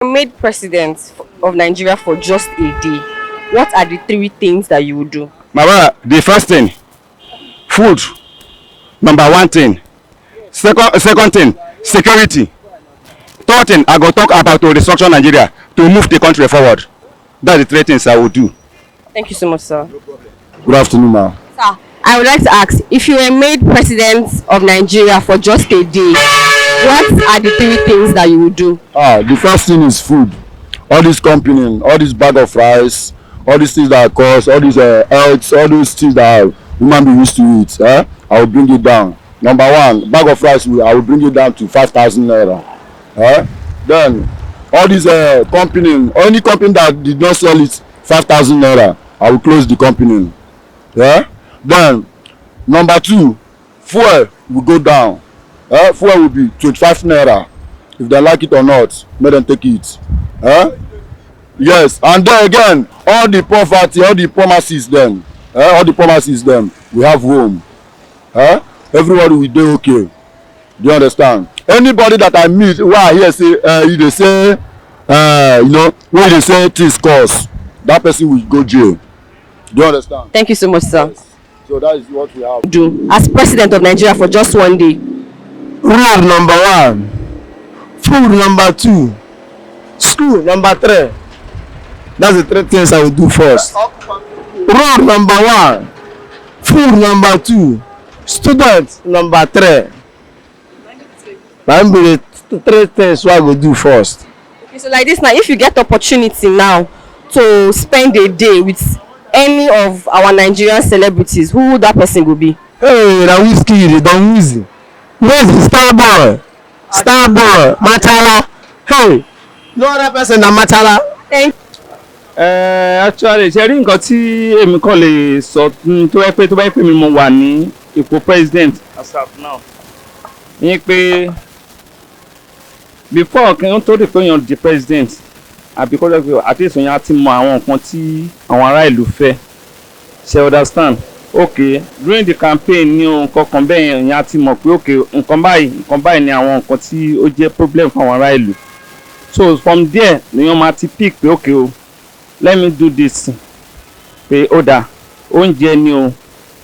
Made president of Nigeria for just a day, what are the three things that you would do? My brother, the first thing, food. Number one thing. Second thing, security. Third thing, I go talk about to restructure Nigeria to move the country forward. That's the three things I will do. Thank you so much, sir. Good afternoon, ma'am. Sir, I would like to ask, if you were made president of Nigeria for just a day, what are the three things that you would do? The first thing is food. All this company, all this bag of rice, all these things that cost, all these eggs, all those things that human being used to eat, I will bring it down. Number one, bag of rice, I will bring it down to 5,000 naira. Then, all these company, any company that did not sell it 5,000 naira, I will close the company. Then, number two, fuel will go down. Fuel will be 25 naira. If they like it or not, make them take it. Yes, and then again, all the poverty, all the promises them, we have home. Everybody will do okay. Do you understand? Anybody that I meet who I hear say they say when they say things cost, that person will go jail. Do you understand? Thank you so much, sir. Yes. So that is what we have. Do as president of Nigeria for just one day. Road number one, food number two, school number three. That's the three things I will do first. Road number one, food number two, student number three. That will be the three things I will do first. Okay, so like this now, if you get opportunity now to spend a day with any of our Nigerian celebrities, who would that person go be? Hey, that whiskey, they don't easy. Where's the Starboy? Starboy, Matala. Hey, no other person than Matala. Thank Actually, ṣe rí nǹkan tí èmi kàn lè sọ tó bá pè mí mo wà ní ipò president as of now. Ní pé before kí n tó di pé èèyàn di president àbí kó jẹ́ pé at least èèyàn á ti mọ àwọn nǹkan tí àwọn ará ìlú fẹ́. Ṣé understand? Okay, during the campaign ní nǹkan kan bẹ́ẹ̀ èèyàn á ti mọ̀ pé okay nǹkan báyìí ni àwọn nǹkan tí ó jẹ́ problem fún àwọn ará ìlú. So from there lèèyàn máa ti pick pé okay o. Let me do this pé ó dáa oúnjẹ ni o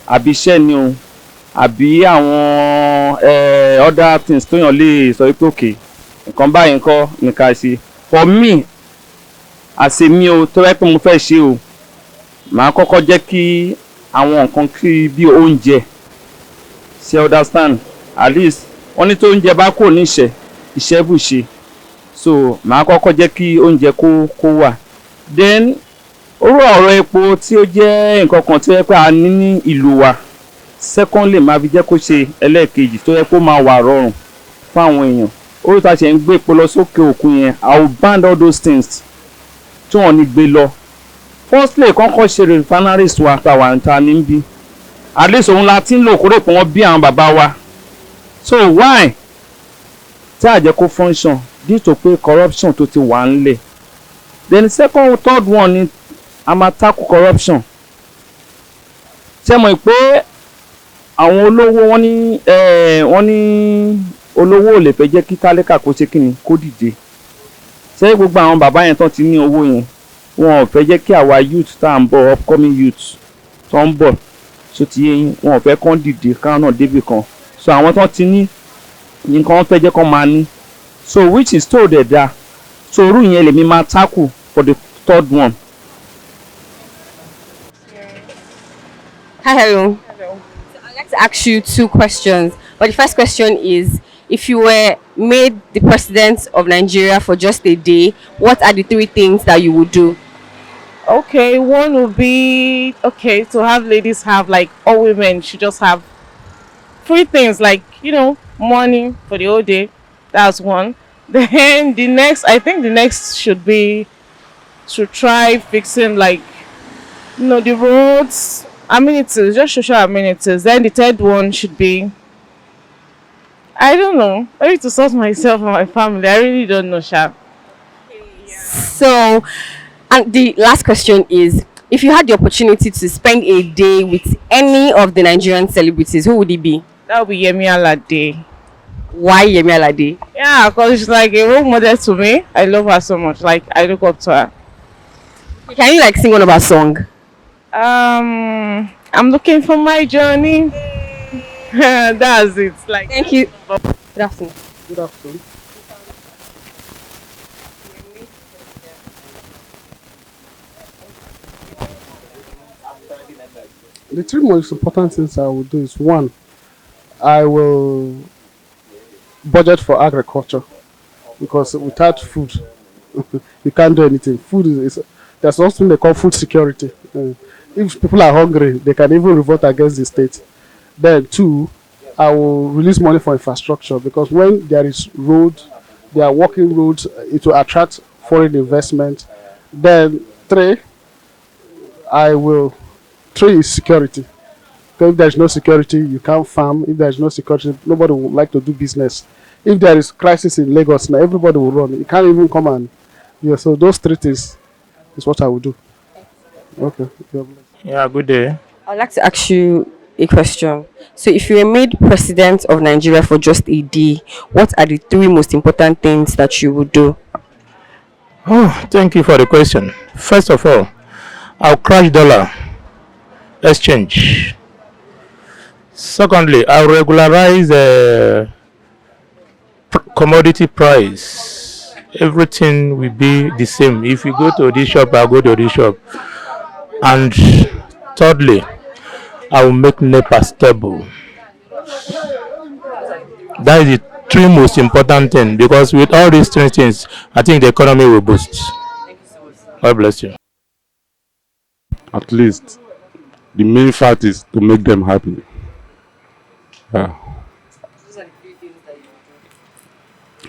àbí iṣẹ́ ni o àbí àwọn other things tó yàn lè sọ pé okay nǹkan báyìí nǹkan nìkan ṣe for me àṣẹ mi o tó bá pé mo fẹ́ ṣe o màá kọ́kọ́ jẹ́ kí àwọn nǹkan kí bí oúnjẹ ṣe understand at least wọ́n ní tó oúnjẹ bá kò ní ìṣẹ́ bù ṣe so màá kọ́kọ́ jẹ́ kí oúnjẹ kó wà. Then ọ̀rọ̀ epo tí ó jẹ́ nǹkan kan tí ó yẹ pé a ní ìlú wa secondly máa fi jẹ́ kó ṣe ẹlẹ́ẹ̀kejì tó yẹ kó máa wà rọrùn fún àwọn èèyàn orí ta ṣe ń gbé epo lọ sókè òkun yẹn I will ban all those things tí wọ́n ní gbé lọ firstly kọ́kọ́ ṣe refineries wa tàwa níta níbí at least òun la ti ń lò kórè pé wọ́n bí àwọn bàbá wa so why tí a jẹ́ kó function due to pé corruption tó ti wà ńlẹ̀. Then third one ni a máa tackle corruption. Ṣé mọ̀ pé àwọn olówó wọ́n ní olówó ò lè fẹ́ jẹ́ kí tálíkà kó ṣe kíni kó dìde. Ṣé gbogbo àwọn bàbá yẹn tán ti ní owó yẹn wọn ò fẹ́ jẹ́ kí àwa youth tá à ń bọ̀ upcoming youth tó ń bọ̀ so ti yẹn wọn ò fẹ́ kán dìde káwọn náà débì kan. So àwọn tán ti ní nǹkan wọn fẹ́ jẹ́ kán máa ní. So which is tó dẹ̀ dáa. So orú yẹn lèmi máa tackle for the third one. Hi, hello. Hello. So I'd like to ask you two questions. But the first question is, if you were made the president of Nigeria for just a day, what are the three things that you would do? Okay, one would be to have ladies have like all women should just have three things like money for the whole day. That's one. Then I think the next should be to try fixing like the roads, amenities, just social amenities. Then the third one should be, I don't know, maybe to sort myself and my family. I really don't know, Sha. So, and the last question is, if you had the opportunity to spend a day with any of the Nigerian celebrities, who would it be? That would be Yemi Alade. Why Yemi Alade? Yeah, because she's like a role model to me. I love her so much. Like I look up to her. Can you like sing one of her song? I'm looking for my journey. That's it. Like Thank you. Good afternoon. Good afternoon. The three most important things I will do is one, I will budget for agriculture because without food, you can't do anything. Food is there's something they call food security. If people are hungry, they can even revolt against the state. Then two, I will release money for infrastructure because when there is road, there are walking roads, it will attract foreign investment. Then three, I will three is security. Because if there's no security, you can't farm. If there's no security, nobody would like to do business. If there is crisis in Lagos now, everybody will run. You can't even come and so those three things is what I will do. Okay. Yeah, good day. I'd like to ask you a question. So, if you were made president of Nigeria for just a day, what are the three most important things that you would do? Oh, thank you for the question. First of all, I'll crash dollar exchange. Secondly, I'll regularize commodity price. Everything will be the same. If you go to this shop, I'll go to this shop. And thirdly, I will make NEPA stable. That is the three most important things because with all these three things, I think the economy will boost. God bless you. At least the main fact is to make them happy. Yeah.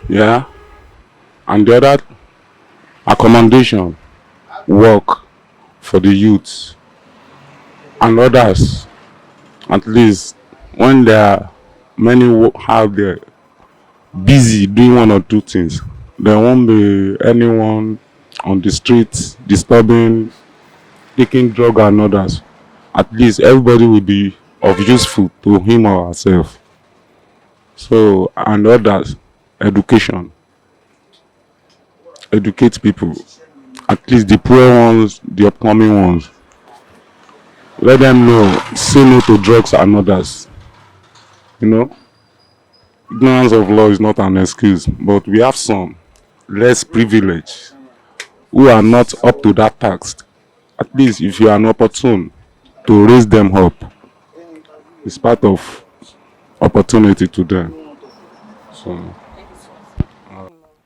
Yeah. And the other, accommodation, work for the youth and others. At least when there are many have their busy doing one or two things, there won't be anyone on the streets disturbing, taking drug and others. At least everybody will be of useful to him or herself. So, and others, education. Educate people. At least the poor ones, the upcoming ones. Let them know, say no to drugs and others. You know, ignorance of law is not an excuse, but we have some less privileged who are not up to that task. At least if you are an opportune to raise them up, it's part of opportunity to them. So.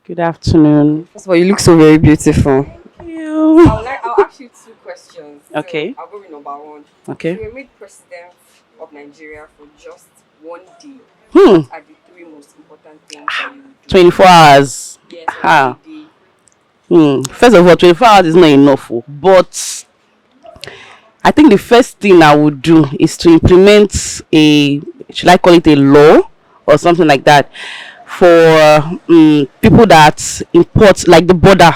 Good afternoon. First of all, you look so very beautiful. Thank you. I'll ask you two questions. Okay. So I'll go with number one. Okay. If you were made president of Nigeria for just one day, Hmm. what are the three most important things that you would do? 24 hours. Yes, Ah. on a day. First of all, 24 hours is not enough. But I think the first thing I would do is to implement should I call it a law or something like that, for people that import, like the border.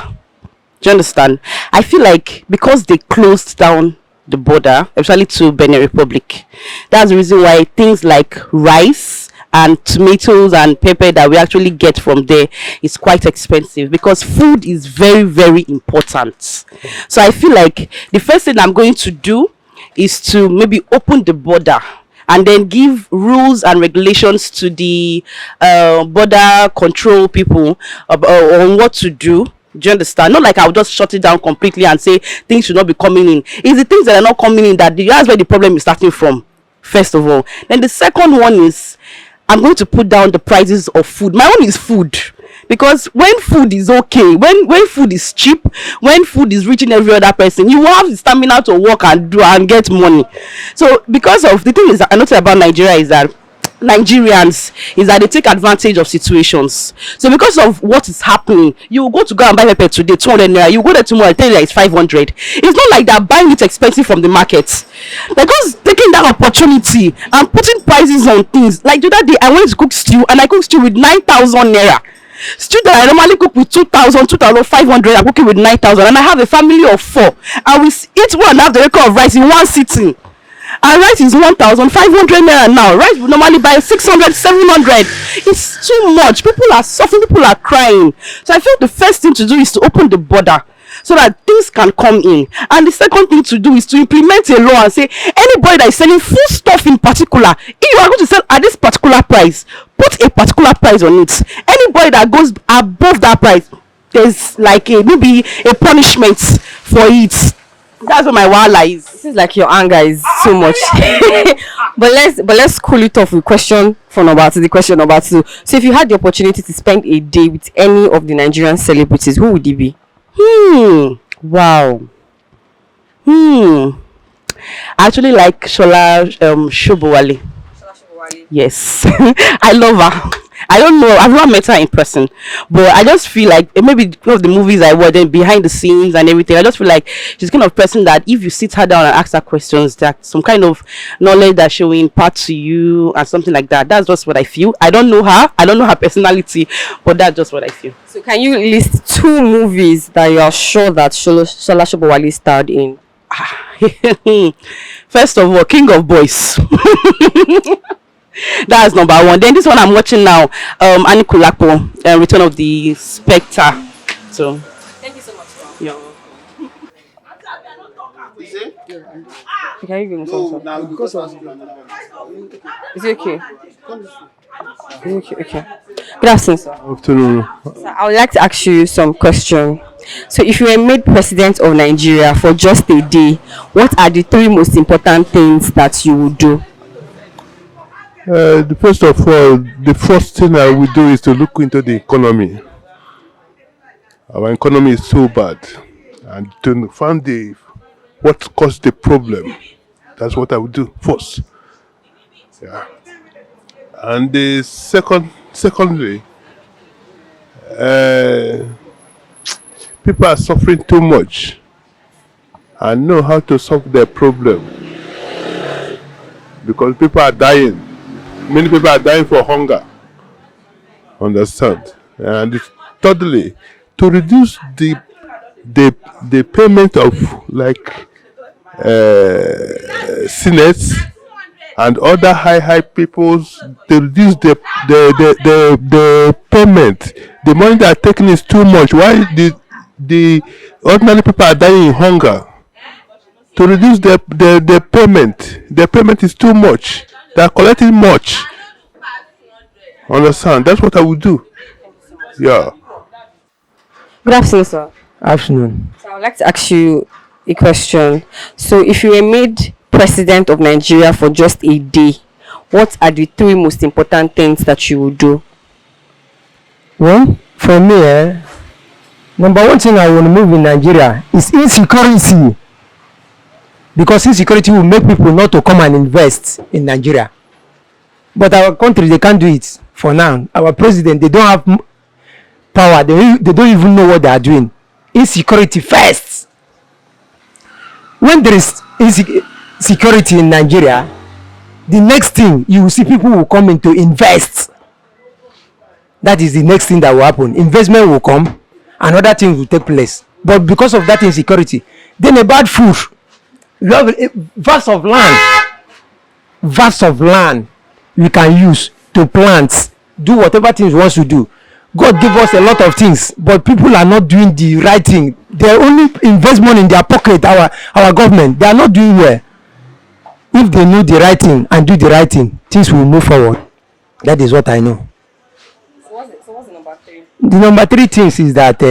Do you understand? I feel like because they closed down the border, especially to Benin Republic, that's the reason why things like rice and tomatoes and pepper that we actually get from there is quite expensive, because food is very, very important. So I feel like the first thing I'm going to do is to maybe open the border and then give rules and regulations to the border control people on what to do. Do you understand? Not like I'll just shut it down completely and say things should not be coming in. It's the things that are not coming in that's where the problem is starting from, first of all. Then the second one is I'm going to put down the prices of food. My own is food. Because when food is okay, when food is cheap, when food is reaching every other person, you will have the stamina to work and do and get money. So because of the thing is, I noticed about Nigeria is that Nigerians is that they take advantage of situations. So because of what is happening, you will go to go and buy pepper today 200 naira, you go there tomorrow and tell you that it's 500. It's not like they're buying it expensive from the market. Because taking that opportunity and putting prices on things. Like the other day I went to cook stew and I cooked stew with 9,000 naira. Stew that I normally cook with 2,000, 2,500, I'm cooking with 9,000, and I have a family of 4. I will eat one and have the record of rice in one sitting. And rice is 1,500 naira now. Rice we normally buy 600, 700. It's too much. People are suffering, people are crying. So I feel the first thing to do is to open the border so that things can come in. And the second thing to do is to implement a law and say anybody that is selling food stuff in particular, if you are going to sell at this particular price, put a particular price on it. Anybody that goes above that price, there's like maybe a punishment for it. That's what my wahala is. This is like your anger is so much. but let's cool it off with question for number two. The question number two. So if you had the opportunity to spend a day with any of the Nigerian celebrities, who would it be? Wow. I actually like Shola Shobowale. Yes. I love her. I don't know, I've not met her in person, but I just feel like maybe one of the movies I watched and behind the scenes and everything, I just feel like she's the kind of person that if you sit her down and ask her questions, that some kind of knowledge that she will impart to you and something like that. That's just what I feel. I don't know her personality, but that's just what I feel. So can you list 2 movies that you are sure that Shola Shobowale starred in? First of all, King of Boys. That's number 1. Then this one I'm watching now, Anikulapo, Return of the Spectre. So Thank you so much. yeah. Can you give me some? Is it okay? Is it okay? Good afternoon, sir. Afternoon. So I would like to ask you some questions. So if you were made president of Nigeria for just a day, what are the 3 most important things that you would do? First of all, the first thing I will do is to look into the economy. Our economy is so bad, and to find what caused the problem. That's what I will do first. Yeah. And the secondly, people are suffering too much. I know how to solve their problem because people are dying. Many people are dying for hunger. Understand? And thirdly, to reduce the payment of like Senate and other high peoples, to reduce the payment. The money they are taking is too much. Why the ordinary people are dying in hunger? To reduce the payment is too much. They are collecting much. Understand? That's what I would do. Yeah. Good afternoon, sir. Afternoon. So I would like to ask you a question. So if you were made president of Nigeria for just a day, what are the 3 most important things that you would do? Well, for me, number 1 thing I want to move in Nigeria is insecurity. Because insecurity will make people not to come and invest in Nigeria. But our country, they can't do it for now. Our president, they don't have power. They don't even know what they are doing. Insecurity first. When there is insecurity in Nigeria, the next thing you will see people will come in to invest. That is the next thing that will happen. Investment will come and other things will take place. But because of that insecurity, then about food. You have a vast of land we can use to plant, do whatever things we want to do. God gave us a lot of things, but people are not doing the right thing. They only invest money in their pocket. Our government, they are not doing well. If they know the right thing and do the right thing, things will move forward. That is what I know. So what's the number 3? The number 3 things is that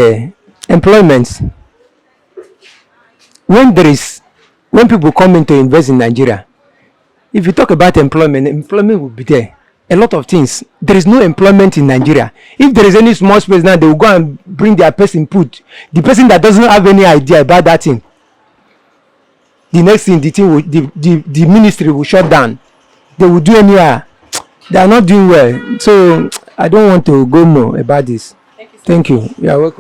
employment. When people come in to invest in Nigeria, if you talk about employment will be there. A lot of things. There is no employment in Nigeria. If there is any small space now, they will go and bring their person put. The person that doesn't have any idea about that thing, the next thing, the ministry will shut down. They will do anyhow. They are not doing well. So I don't want to go more about this. Thank you. You are welcome.